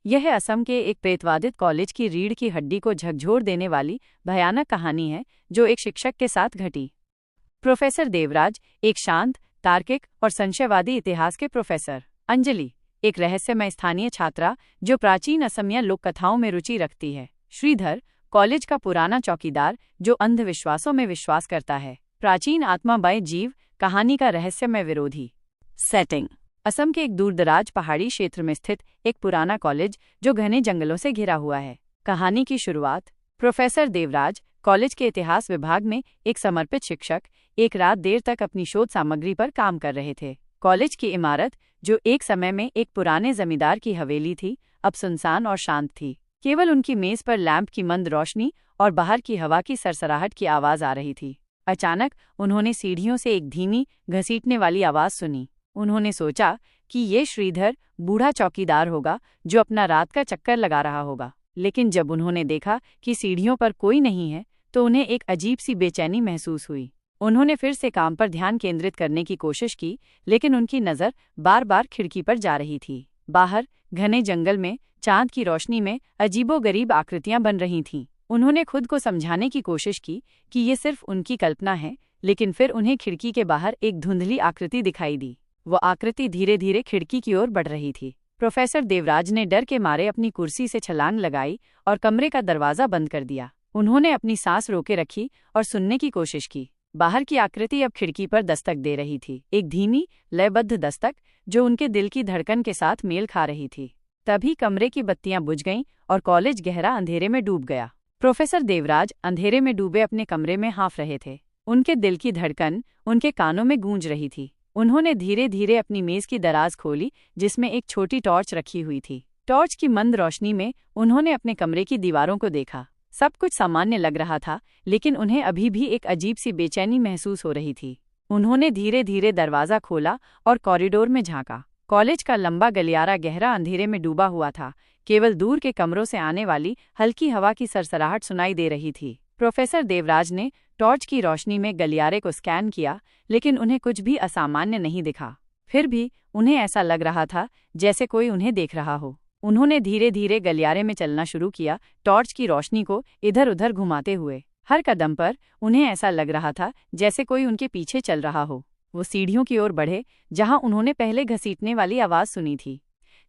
यह असम के एक प्रेतवादित कॉलेज की रीढ़ की हड्डी को झकझोर देने वाली भयानक कहानी है जो एक शिक्षक के साथ घटी। प्रोफेसर देवराज, एक शांत, तार्किक और संशयवादी इतिहास के प्रोफेसर। अंजलि, एक रहस्यमय स्थानीय छात्रा जो प्राचीन असमिया लोक कथाओं में रुचि रखती है। श्रीधर, कॉलेज का पुराना चौकीदार जो अंधविश्वासों में विश्वास करता है। प्राचीन आत्मा बाय जीव, कहानी का रहस्यमय विरोधी। सेटिंग: असम के एक दूरदराज पहाड़ी क्षेत्र में स्थित एक पुराना कॉलेज जो घने जंगलों से घिरा हुआ है। कहानी की शुरुआत: प्रोफेसर देवराज, कॉलेज के इतिहास विभाग में एक समर्पित शिक्षक, एक रात देर तक अपनी शोध सामग्री पर काम कर रहे थे। कॉलेज की इमारत, जो एक समय में एक पुराने जमींदार की हवेली थी, अब सुनसान और शांत थी। केवल उनकी मेज पर लैंप की मंद रोशनी और बाहर की हवा की सरसराहट की आवाज आ रही थी। अचानक उन्होंने सीढ़ियों से एक धीमी, घसीटने वाली आवाज सुनी। उन्होंने सोचा कि ये श्रीधर, बूढ़ा चौकीदार होगा जो अपना रात का चक्कर लगा रहा होगा। लेकिन जब उन्होंने देखा कि सीढ़ियों पर कोई नहीं है, तो उन्हें एक अजीब सी बेचैनी महसूस हुई। उन्होंने फिर से काम पर ध्यान केंद्रित करने की कोशिश की, लेकिन उनकी नज़र बार बार खिड़की पर जा रही थी। बाहर घने जंगल में चांद की रोशनी में अजीबोगरीब आकृतियां बन रही थीं। उन्होंने खुद को समझाने की कोशिश की कि ये सिर्फ उनकी कल्पना है, लेकिन फिर उन्हें खिड़की के बाहर एक धुंधली आकृति दिखाई दी। वो आकृति धीरे धीरे खिड़की की ओर बढ़ रही थी। प्रोफेसर देवराज ने डर के मारे अपनी कुर्सी से छलांग लगाई और कमरे का दरवाजा बंद कर दिया। उन्होंने अपनी सांस रोके रखी और सुनने की कोशिश की। बाहर की आकृति अब खिड़की पर दस्तक दे रही थी, एक धीमी, लयबद्ध दस्तक जो उनके दिल की धड़कन के साथ मेल खा रही थी। तभी कमरे की बत्तियां बुझ गईं और कॉलेज गहरा अंधेरे में डूब गया। प्रोफेसर देवराज अंधेरे में डूबे अपने कमरे में हाँफ रहे थे। उनके दिल की धड़कन उनके कानों में गूंज रही थी। उन्होंने धीरे धीरे अपनी मेज की दराज खोली, जिसमें एक छोटी टॉर्च रखी हुई थी। टॉर्च की मंद रोशनी में उन्होंने अपने कमरे की दीवारों को देखा। सब कुछ सामान्य लग रहा था, लेकिन उन्हें अभी भी एक अजीब सी बेचैनी महसूस हो रही थी। उन्होंने धीरे धीरे दरवाजा खोला और कॉरिडोर में झांका। कॉलेज का लंबा गलियारा गहरा अंधेरे में डूबा हुआ था। केवल दूर के कमरों से आने वाली हल्की हवा की सरसराहट सुनाई दे रही थी। प्रोफेसर देवराज ने टॉर्च की रोशनी में गलियारे को स्कैन किया, लेकिन उन्हें कुछ भी असामान्य नहीं दिखा। फिर भी उन्हें ऐसा लग रहा था जैसे कोई उन्हें देख रहा हो। उन्होंने धीरे धीरे गलियारे में चलना शुरू किया, टॉर्च की रोशनी को इधर उधर घुमाते हुए। हर कदम पर उन्हें ऐसा लग रहा था जैसे कोई उनके पीछे चल रहा हो। वो सीढ़ियों की ओर बढ़े, जहां उन्होंने पहले घसीटने वाली आवाज सुनी थी।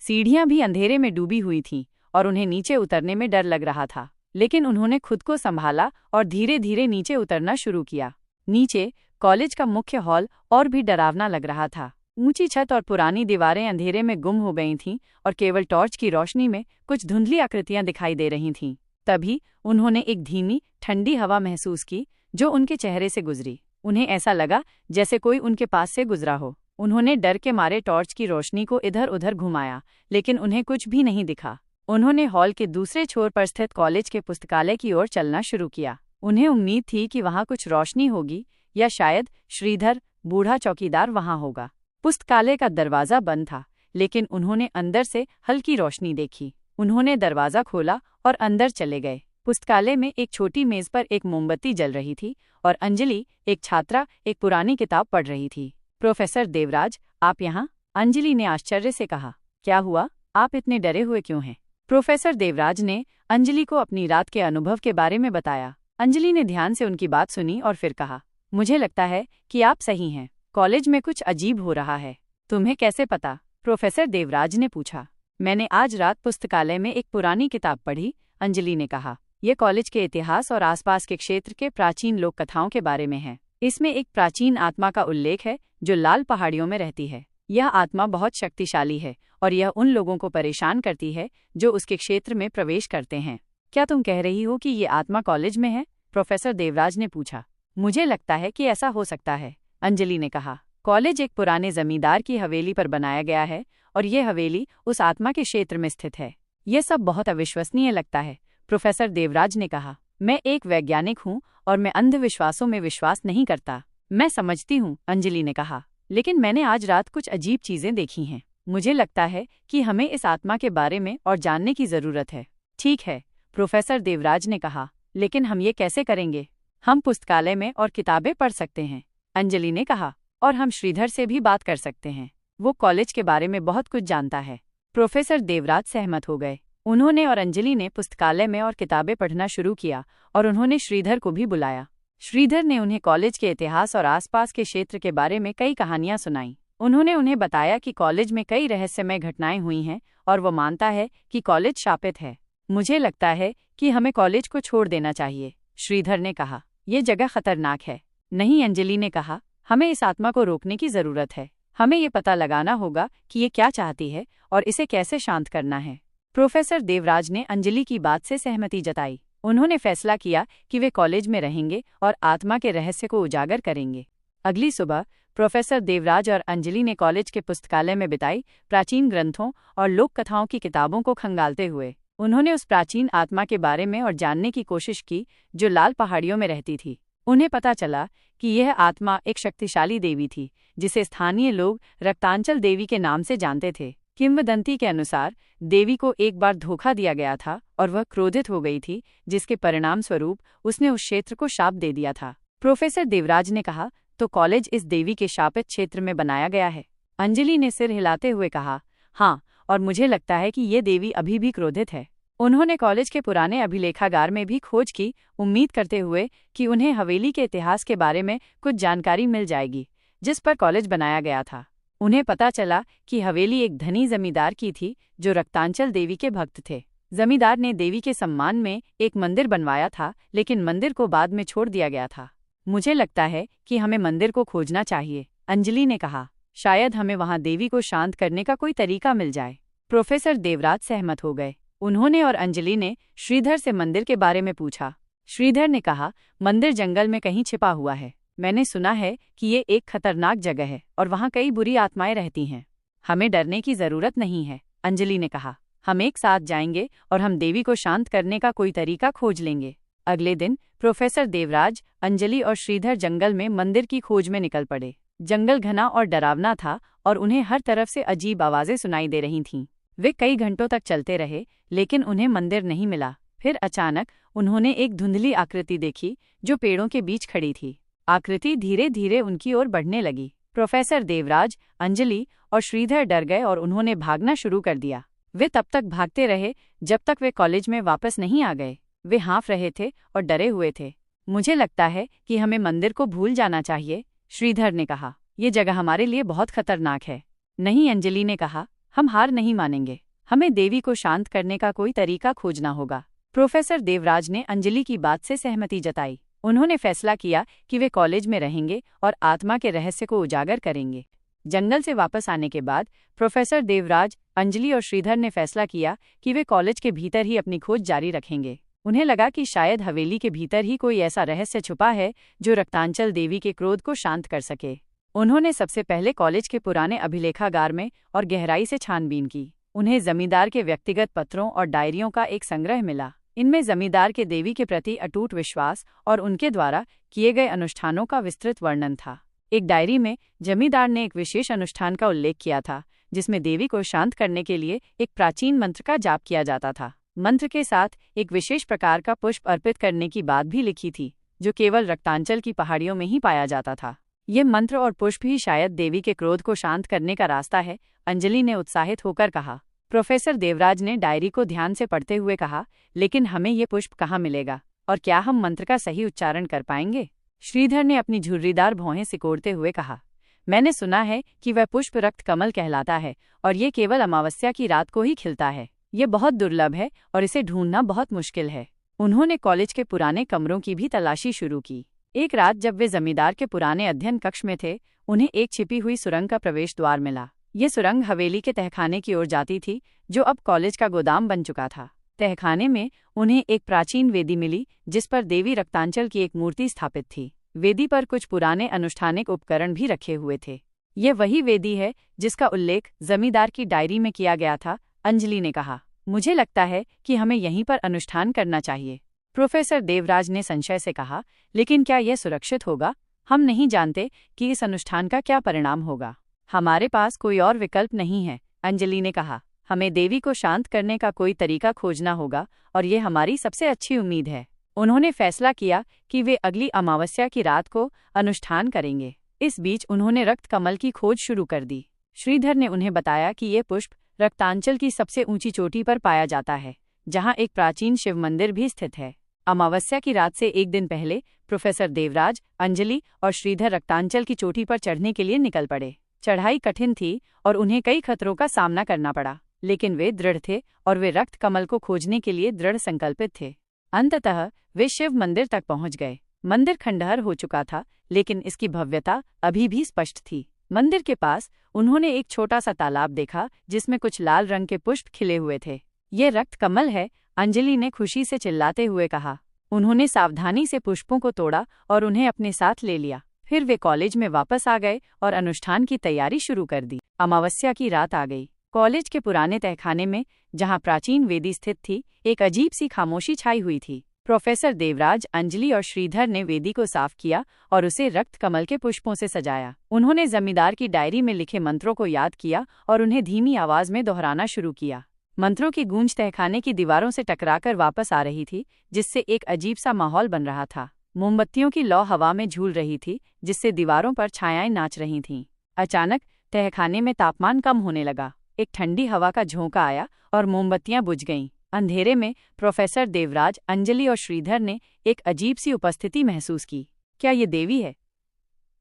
सीढ़ियां भी अंधेरे में डूबी हुई थीं और उन्हें नीचे उतरने में डर लग रहा था, लेकिन उन्होंने खुद को संभाला और धीरे धीरे नीचे उतरना शुरू किया। नीचे कॉलेज का मुख्य हॉल और भी डरावना लग रहा था। ऊंची छत और पुरानी दीवारें अंधेरे में गुम हो गई थीं और केवल टॉर्च की रोशनी में कुछ धुंधली आकृतियां दिखाई दे रही थीं। तभी उन्होंने एक धीमी, ठंडी हवा महसूस की जो उनके चेहरे से गुजरी। उन्हें ऐसा लगा जैसे कोई उनके पास से गुजरा हो। उन्होंने डर के मारे टॉर्च की रोशनी को इधर उधर घुमाया, लेकिन उन्हें कुछ भी नहीं दिखा। उन्होंने हॉल के दूसरे छोर पर स्थित कॉलेज के पुस्तकालय की ओर चलना शुरू किया। उन्हें उम्मीद थी कि वहां कुछ रोशनी होगी या शायद श्रीधर, बूढ़ा चौकीदार, वहां होगा। पुस्तकालय का दरवाजा बंद था, लेकिन उन्होंने अंदर से हल्की रोशनी देखी। उन्होंने दरवाजा खोला और अंदर चले गए। पुस्तकालय में एक छोटी मेज पर एक मोमबत्ती जल रही थी और अंजलि, एक छात्रा, एक पुरानी किताब पढ़ रही थी। प्रोफेसर देवराज, आप यहाँ? अंजलि ने आश्चर्य से कहा। क्या हुआ? आप इतने डरे हुए क्यों हैं? प्रोफेसर देवराज ने अंजलि को अपनी रात के अनुभव के बारे में बताया। अंजलि ने ध्यान से उनकी बात सुनी और फिर कहा, मुझे लगता है कि आप सही हैं। कॉलेज में कुछ अजीब हो रहा है। तुम्हें कैसे पता? प्रोफेसर देवराज ने पूछा। मैंने आज रात पुस्तकालय में एक पुरानी किताब पढ़ी, अंजलि ने कहा। यह कॉलेज के इतिहास और आसपास के क्षेत्र के प्राचीन लोक कथाओं के बारे में है। इसमें एक प्राचीन आत्मा का उल्लेख है जो लाल पहाड़ियों में रहती है। यह आत्मा बहुत शक्तिशाली है और यह उन लोगों को परेशान करती है जो उसके क्षेत्र में प्रवेश करते हैं। क्या तुम कह रही हो कि ये आत्मा कॉलेज में है? प्रोफेसर देवराज ने पूछा। मुझे लगता है कि ऐसा हो सकता है, अंजलि ने कहा। कॉलेज एक पुराने जमींदार की हवेली पर बनाया गया है और ये हवेली उस आत्मा के क्षेत्र में स्थित है। यह सब बहुत अविश्वसनीय लगता है, प्रोफेसर देवराज ने कहा। मैं एक वैज्ञानिक हूँ और मैं अंधविश्वासों में विश्वास नहीं करता। मैं समझती हूँ, अंजलि ने कहा, लेकिन मैंने आज रात कुछ अजीब चीजें देखी हैं। मुझे लगता है कि हमें इस आत्मा के बारे में और जानने की जरूरत है। ठीक है, प्रोफेसर देवराज ने कहा, लेकिन हम ये कैसे करेंगे? हम पुस्तकालय में और किताबें पढ़ सकते हैं, अंजलि ने कहा, और हम श्रीधर से भी बात कर सकते हैं। वो कॉलेज के बारे में बहुत कुछ जानता है। प्रोफेसर देवराज सहमत हो गए। उन्होंने और अंजलि ने पुस्तकालय में और किताबें पढ़ना शुरू किया और उन्होंने श्रीधर को भी बुलाया। श्रीधर ने उन्हें कॉलेज के इतिहास और आसपास के क्षेत्र के बारे में कई कहानियां सुनाईं। उन्होंने उन्हें बताया कि कॉलेज में कई रहस्यमय घटनाएं हुई हैं और वो मानता है कि कॉलेज शापित है। मुझे लगता है कि हमें कॉलेज को छोड़ देना चाहिए, श्रीधर ने कहा। ये जगह खतरनाक है। नहीं, अंजलि ने कहा, हमें इस आत्मा को रोकने की जरूरत है। हमें ये पता लगाना होगा कि ये क्या चाहती है और इसे कैसे शांत करना है। प्रोफेसर देवराज ने अंजलि की बात से सहमति जताई। उन्होंने फैसला किया कि वे कॉलेज में रहेंगे और आत्मा के रहस्य को उजागर करेंगे। अगली सुबह प्रोफेसर देवराज और अंजलि ने कॉलेज के पुस्तकालय में बिताई। प्राचीन ग्रंथों और लोक कथाओं की किताबों को खंगालते हुए उन्होंने उस प्राचीन आत्मा के बारे में और जानने की कोशिश की जो लाल पहाड़ियों में रहती थी। उन्हें पता चला कि यह आत्मा एक शक्तिशाली देवी थी जिसे स्थानीय लोग रक्तांचल देवी के नाम से जानते थे। किंवदंती के अनुसार देवी को एक बार धोखा दिया गया था और वह क्रोधित हो गई थी, जिसके परिणाम स्वरूप उसने उस क्षेत्र को शाप दे दिया था। प्रोफेसर देवराज ने कहा, तो कॉलेज इस देवी के शापित क्षेत्र में बनाया गया है? अंजलि ने सिर हिलाते हुए कहा, हाँ, और मुझे लगता है कि ये देवी अभी भी क्रोधित है। उन्होंने कॉलेज के पुराने अभिलेखागार में भी खोज की, उम्मीद करते हुए कि उन्हें हवेली के इतिहास के बारे में कुछ जानकारी मिल जाएगी जिस पर कॉलेज बनाया गया था। उन्हें पता चला कि हवेली एक धनी जमींदार की थी जो रक्तांचल देवी के भक्त थे। जमींदार ने देवी के सम्मान में एक मंदिर बनवाया था, लेकिन मंदिर को बाद में छोड़ दिया गया था। मुझे लगता है कि हमें मंदिर को खोजना चाहिए, अंजलि ने कहा। शायद हमें वहां देवी को शांत करने का कोई तरीका मिल जाए। प्रोफेसर देवराज सहमत हो गए। उन्होंने और अंजलि ने श्रीधर से मंदिर के बारे में पूछा। श्रीधर ने कहा, मंदिर जंगल में कहीं छिपा हुआ है। मैंने सुना है कि ये एक खतरनाक जगह है और वहाँ कई बुरी आत्माएं रहती हैं। हमें डरने की जरूरत नहीं है, अंजलि ने कहा। हम एक साथ जाएंगे और हम देवी को शांत करने का कोई तरीका खोज लेंगे। अगले दिन प्रोफेसर देवराज, अंजलि और श्रीधर जंगल में मंदिर की खोज में निकल पड़े। जंगल घना और डरावना था और उन्हें हर तरफ से अजीब आवाजें सुनाई दे रही थीं। वे कई घंटों तक चलते रहे, लेकिन उन्हें मंदिर नहीं मिला। फिर अचानक उन्होंने एक धुंधली आकृति देखी जो पेड़ों के बीच खड़ी थी। आकृति धीरे धीरे उनकी ओर बढ़ने लगी। प्रोफेसर देवराज, अंजलि और श्रीधर डर गए और उन्होंने भागना शुरू कर दिया। वे तब तक भागते रहे जब तक वे कॉलेज में वापस नहीं आ गए। वे हाँफ रहे थे और डरे हुए थे। मुझे लगता है कि हमें मंदिर को भूल जाना चाहिए, श्रीधर ने कहा। ये जगह हमारे लिए बहुत खतरनाक है। नहीं, अंजलि ने कहा, हम हार नहीं मानेंगे। हमें देवी को शांत करने का कोई तरीका खोजना होगा। प्रोफेसर देवराज ने अंजलि की बात से सहमति जताई। उन्होंने फैसला किया कि वे कॉलेज में रहेंगे और आत्मा के रहस्य को उजागर करेंगे। जंगल से वापस आने के बाद प्रोफेसर देवराज, अंजलि और श्रीधर ने फैसला किया कि वे कॉलेज के भीतर ही अपनी खोज जारी रखेंगे। उन्हें लगा कि शायद हवेली के भीतर ही कोई ऐसा रहस्य छुपा है जो रक्तांचल देवी के क्रोध को शांत कर सके। उन्होंने सबसे पहले कॉलेज के पुराने अभिलेखागार में और गहराई से छानबीन की। उन्हें जमींदार के व्यक्तिगत पत्रों और डायरियों का एक संग्रह मिला। इनमें जमींदार के देवी के प्रति अटूट विश्वास और उनके द्वारा किए गए अनुष्ठानों का विस्तृत वर्णन था। एक डायरी में जमींदार ने एक विशेष अनुष्ठान का उल्लेख किया था जिसमें देवी को शांत करने के लिए एक प्राचीन मंत्र का जाप किया जाता था। मंत्र के साथ एक विशेष प्रकार का पुष्प अर्पित करने की बात भी लिखी थी जो केवल रक्तांचल की पहाड़ियों में ही पाया जाता था। ये मंत्र और पुष्प ही शायद देवी के क्रोध को शांत करने का रास्ता है, अंजलि ने उत्साहित होकर कहा। प्रोफेसर देवराज ने डायरी को ध्यान से पढ़ते हुए कहा, लेकिन हमें ये पुष्प कहाँ मिलेगा और क्या हम मंत्र का सही उच्चारण कर पाएंगे? श्रीधर ने अपनी झुर्रीदार भौहें सिकोड़ते हुए कहा, मैंने सुना है कि वह पुष्प रक्त कमल कहलाता है और ये केवल अमावस्या की रात को ही खिलता है। ये बहुत दुर्लभ है और इसे ढूंढना बहुत मुश्किल है। उन्होंने कॉलेज के पुराने कमरों की भी तलाशी शुरू की। एक रात जब वे जमींदार के पुराने अध्ययन कक्ष में थे, उन्हें एक छिपी हुई सुरंग का प्रवेश द्वार मिला। ये सुरंग हवेली के तहखाने की ओर जाती थी जो अब कॉलेज का गोदाम बन चुका था। तहखाने में उन्हें एक प्राचीन वेदी मिली जिस पर देवी रक्तांचल की एक मूर्ति स्थापित थी। वेदी पर कुछ पुराने अनुष्ठानिक उपकरण भी रखे हुए थे। ये वही वेदी है जिसका उल्लेख जमींदार की डायरी में किया गया था, अंजलि ने कहा। मुझे लगता है कि हमें यहीं पर अनुष्ठान करना चाहिए, प्रोफेसर देवराज ने संशय से कहा। लेकिन क्या यह सुरक्षित होगा? हम नहीं जानते कि इस अनुष्ठान का क्या परिणाम होगा। हमारे पास कोई और विकल्प नहीं है, अंजलि ने कहा। हमें देवी को शांत करने का कोई तरीका खोजना होगा और ये हमारी सबसे अच्छी उम्मीद है। उन्होंने फैसला किया कि वे अगली अमावस्या की रात को अनुष्ठान करेंगे। इस बीच उन्होंने रक्त कमल की खोज शुरू कर दी। श्रीधर ने उन्हें बताया कि ये पुष्प रक्तांचल की सबसे ऊंची चोटी पर पाया जाता है, जहां एक प्राचीन शिव मंदिर भी स्थित है। अमावस्या की रात से एक दिन पहले प्रोफेसर देवराज, अंजलि और श्रीधर रक्तांचल की चोटी पर चढ़ने के लिए निकल पड़े। चढ़ाई कठिन थी और उन्हें कई खतरों का सामना करना पड़ा, लेकिन वे दृढ़ थे और वे रक्त कमल को खोजने के लिए दृढ़ संकल्पित थे। अंततः वे शिव मंदिर तक पहुंच गए। मंदिर खंडहर हो चुका था, लेकिन इसकी भव्यता अभी भी स्पष्ट थी। मंदिर के पास उन्होंने एक छोटा सा तालाब देखा, जिसमें कुछ लाल रंग के पुष्प खिले हुए थे। ये रक्त कमल है, अंजलि ने खुशी से चिल्लाते हुए कहा। उन्होंने सावधानी से पुष्पों को तोड़ा और उन्हें अपने साथ ले लिया। फिर वे कॉलेज में वापस आ गए और अनुष्ठान की तैयारी शुरू कर दी। अमावस्या की रात आ गई। कॉलेज के पुराने तहखाने में, जहां प्राचीन वेदी स्थित थी, एक अजीब सी खामोशी छाई हुई थी। प्रोफेसर देवराज, अंजलि और श्रीधर ने वेदी को साफ किया और उसे रक्त कमल के पुष्पों से सजाया। उन्होंने जमींदार की डायरी में लिखे मंत्रों को याद किया और उन्हें धीमी आवाज में दोहराना शुरू किया। मंत्रों की गूंज तहखाने की दीवारों से टकराकर वापस आ रही थी, जिससे एक अजीब सा माहौल बन रहा था। मोमबत्तियों की लौ हवा में झूल रही थी, जिससे दीवारों पर छायाएं नाच रही थीं। अचानक तहखाने में तापमान कम होने लगा। एक ठंडी हवा का झोंका आया और मोमबत्तियां बुझ गईं। अंधेरे में प्रोफेसर देवराज, अंजलि और श्रीधर ने एक अजीब सी उपस्थिति महसूस की। क्या ये देवी है?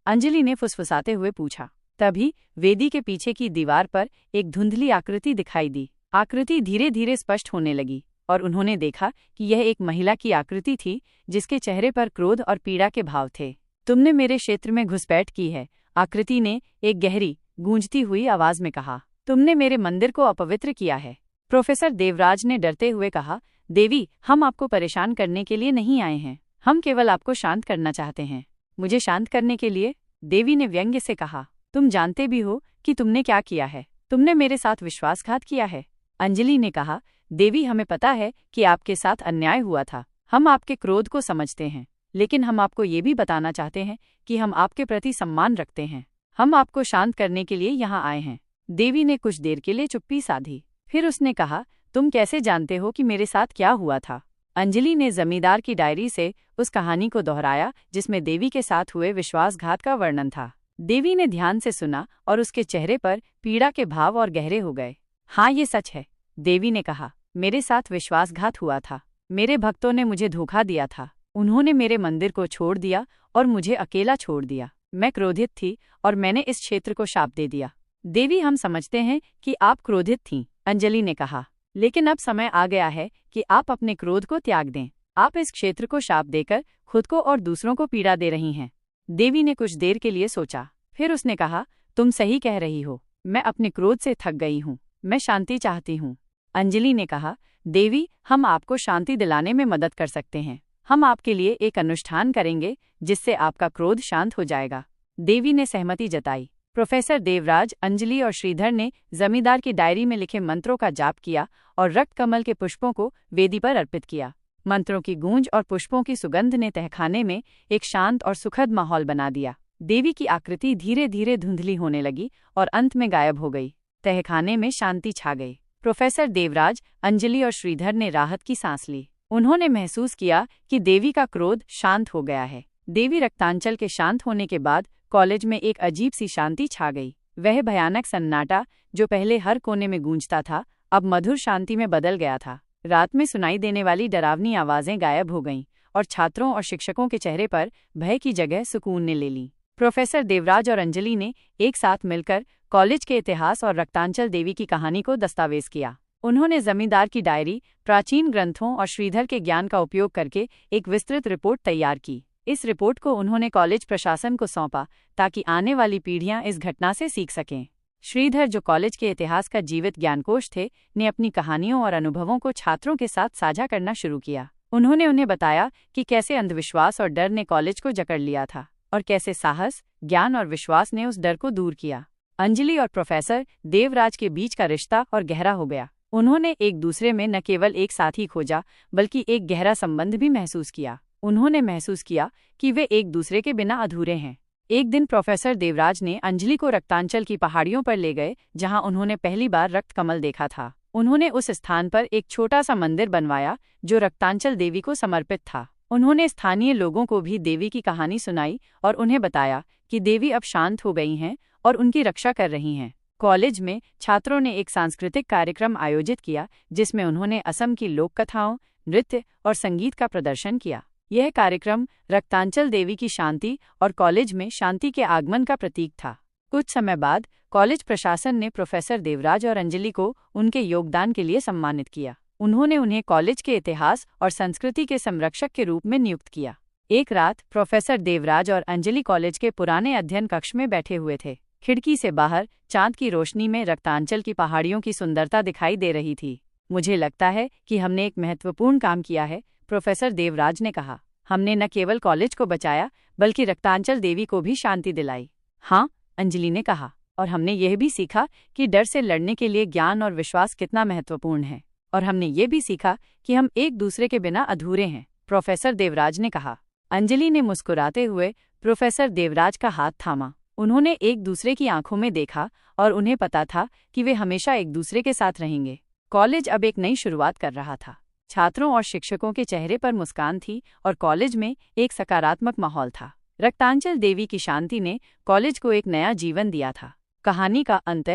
अंजलि ने फुसफुसाते हुए पूछा। तभी वेदी के पीछे की दीवार पर एक धुंधली आकृति दिखाई दी। आकृति धीरे धीरे स्पष्ट होने लगी और उन्होंने देखा कि यह एक महिला की आकृति थी, जिसके चेहरे पर क्रोध और पीड़ा के भाव थे। तुमने मेरे क्षेत्र में घुसपैठ की है, आकृति ने एक गहरी, गूंजती हुई आवाज में कहा। तुमने मेरे मंदिर को अपवित्र किया है। प्रोफेसर देवराज ने डरते हुए कहा, देवी, हम आपको परेशान करने के लिए नहीं आए हैं। हम केवल आपको शांत करना चाहते हैं। मुझे शांत करने के लिए? देवी ने व्यंग्य से कहा। तुम जानते भी हो कि तुमने क्या किया है। तुमने मेरे साथ विश्वासघात किया है। अंजलि ने कहा, देवी, हमें पता है कि आपके साथ अन्याय हुआ था। हम आपके क्रोध को समझते हैं, लेकिन हम आपको ये भी बताना चाहते हैं कि हम आपके प्रति सम्मान रखते हैं। हम आपको शांत करने के लिए यहाँ आए हैं। देवी ने कुछ देर के लिए चुप्पी साधी। फिर उसने कहा, तुम कैसे जानते हो कि मेरे साथ क्या हुआ था? अंजलि ने जमींदार की डायरी से उस कहानी को दोहराया, जिसमें देवी के साथ हुए विश्वासघात का वर्णन था। देवी ने ध्यान से सुना और उसके चेहरे पर पीड़ा के भाव और गहरे हो गए। हाँ, ये सच है, देवी ने कहा। मेरे साथ विश्वासघात हुआ था। मेरे भक्तों ने मुझे धोखा दिया था। उन्होंने मेरे मंदिर को छोड़ दिया और मुझे अकेला छोड़ दिया। मैं क्रोधित थी और मैंने इस क्षेत्र को शाप दे दिया। देवी, हम समझते हैं कि आप क्रोधित थीं, अंजलि ने कहा, लेकिन अब समय आ गया है कि आप अपने क्रोध को त्याग दें। आप इस क्षेत्र को शाप देकर खुद को और दूसरों को पीड़ा दे रही हैं। देवी ने कुछ देर के लिए सोचा। फिर उसने कहा, तुम सही कह रही हो। मैं अपने क्रोध से थक गई हूँ। मैं शांति चाहती हूँ। अंजलि ने कहा, देवी, हम आपको शांति दिलाने में मदद कर सकते हैं। हम आपके लिए एक अनुष्ठान करेंगे, जिससे आपका क्रोध शांत हो जाएगा। देवी ने सहमति जताई। प्रोफेसर देवराज, अंजलि और श्रीधर ने जमींदार की डायरी में लिखे मंत्रों का जाप किया और रक्त कमल के पुष्पों को वेदी पर अर्पित किया। मंत्रों की गूंज और पुष्पों की सुगंध ने तहखाने में एक शांत और सुखद माहौल बना दिया। देवी की आकृति धीरे धीरे धुंधली होने लगी और अंत में गायब हो गई। तहखाने में शांति छा गई। प्रोफेसर देवराज, अंजलि और श्रीधर ने राहत की सांस ली। उन्होंने महसूस किया कि देवी का क्रोध शांत हो गया है। देवी रक्तांचल के शांत होने के बाद कॉलेज में एक अजीब सी शांति छा गई। वह भयानक सन्नाटा, जो पहले हर कोने में गूंजता था, अब मधुर शांति में बदल गया था। रात में सुनाई देने वाली डरावनी आवाजें गायब हो गईं और छात्रों और शिक्षकों के चेहरे पर भय की जगह सुकून ने ले ली। प्रोफेसर देवराज और अंजलि ने एक साथ मिलकर कॉलेज के इतिहास और रक्तांचल देवी की कहानी को दस्तावेज किया। उन्होंने जमींदार की डायरी, प्राचीन ग्रंथों और श्रीधर के ज्ञान का उपयोग करके एक विस्तृत रिपोर्ट तैयार की। इस रिपोर्ट को उन्होंने कॉलेज प्रशासन को सौंपा, ताकि आने वाली पीढ़ियां इस घटना से सीख सकें। श्रीधर, जो कॉलेज के इतिहास का जीवित ज्ञानकोश थे, ने अपनी कहानियों और अनुभवों को छात्रों के साथ साझा करना शुरू किया। उन्होंने उन्हें बताया कि कैसे अंधविश्वास और डर ने कॉलेज को जकड़ लिया था और कैसे साहस, ज्ञान और विश्वास ने उस डर को दूर किया। अंजलि और प्रोफेसर देवराज के बीच का रिश्ता और गहरा हो गया। उन्होंने एक दूसरे में न केवल एक साथी खोजा, बल्कि एक गहरा संबंध भी महसूस किया। उन्होंने महसूस किया कि वे एक दूसरे के बिना अधूरे हैं। एक दिन प्रोफेसर देवराज ने अंजलि को रक्तांचल की पहाड़ियों पर ले गए, जहां उन्होंने पहली बार रक्त कमल देखा था। उन्होंने उस स्थान पर एक छोटा सा मंदिर बनवाया, जो रक्तांचल देवी को समर्पित था। उन्होंने स्थानीय लोगों को भी देवी की कहानी सुनाई और उन्हें बताया कि देवी अब शांत हो गई हैं और उनकी रक्षा कर रही हैं। कॉलेज में छात्रों ने एक सांस्कृतिक कार्यक्रम आयोजित किया जिसमें उन्होंने असम की लोक कथाओं, नृत्य और संगीत का प्रदर्शन किया। यह कार्यक्रम रक्तांचल देवी की शांति और कॉलेज में शांति के आगमन का प्रतीक था। कुछ समय बाद कॉलेज प्रशासन ने प्रोफेसर देवराज और अंजलि को उनके योगदान के लिए सम्मानित किया। उन्होंने उन्हें कॉलेज के इतिहास और संस्कृति के संरक्षक के रूप में नियुक्त किया। एक रात प्रोफेसर देवराज और अंजलि कॉलेज के पुराने अध्ययन कक्ष में बैठे हुए थे। खिड़की से बाहर चांद की रोशनी में रक्तांचल की पहाड़ियों की सुंदरता दिखाई दे रही थी। मुझे लगता है कि हमने एक महत्वपूर्ण काम किया है, प्रोफेसर देवराज ने कहा। हमने न केवल कॉलेज को बचाया बल्कि रक्तांचल देवी को भी शांति दिलाई। हाँ, अंजलि ने कहा, और हमने यह भी सीखा कि डर से लड़ने के लिए ज्ञान और विश्वास कितना महत्वपूर्ण है। और हमने ये भी सीखा कि हम एक दूसरे के बिना अधूरे हैं, प्रोफेसर देवराज ने कहा। अंजलि ने मुस्कुराते हुए प्रोफेसर देवराज का हाथ थामा। उन्होंने एक दूसरे की आंखों में देखा और उन्हें पता था कि वे हमेशा एक दूसरे के साथ रहेंगे। कॉलेज अब एक नई शुरुआत कर रहा था। छात्रों और शिक्षकों के चेहरे पर मुस्कान थी और कॉलेज में एक सकारात्मक माहौल था। रक्तांचल देवी की शांति ने कॉलेज को एक नया जीवन दिया था। कहानी का अंत: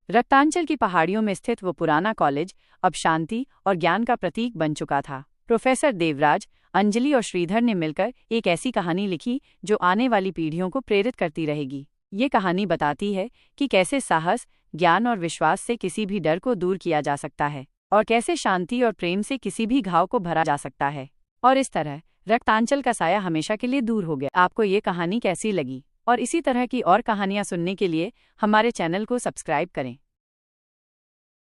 रक्तांचल की पहाड़ियों में स्थित वो पुराना कॉलेज अब शांति और ज्ञान का प्रतीक बन चुका था। प्रोफेसर देवराज, अंजलि और श्रीधर ने मिलकर एक ऐसी कहानी लिखी जो आने वाली पीढ़ियों को प्रेरित करती रहेगी। ये कहानी बताती है कि कैसे साहस, ज्ञान और विश्वास से किसी भी डर को दूर किया जा सकता है और कैसे शांति और प्रेम से किसी भी घाव को भरा जा सकता है। और इस तरह रक्तांचल का साया हमेशा के लिए दूर हो गया। आपको ये कहानी कैसी लगी? और इसी तरह की और कहानियां सुनने के लिए हमारे चैनल को सब्सक्राइब करें।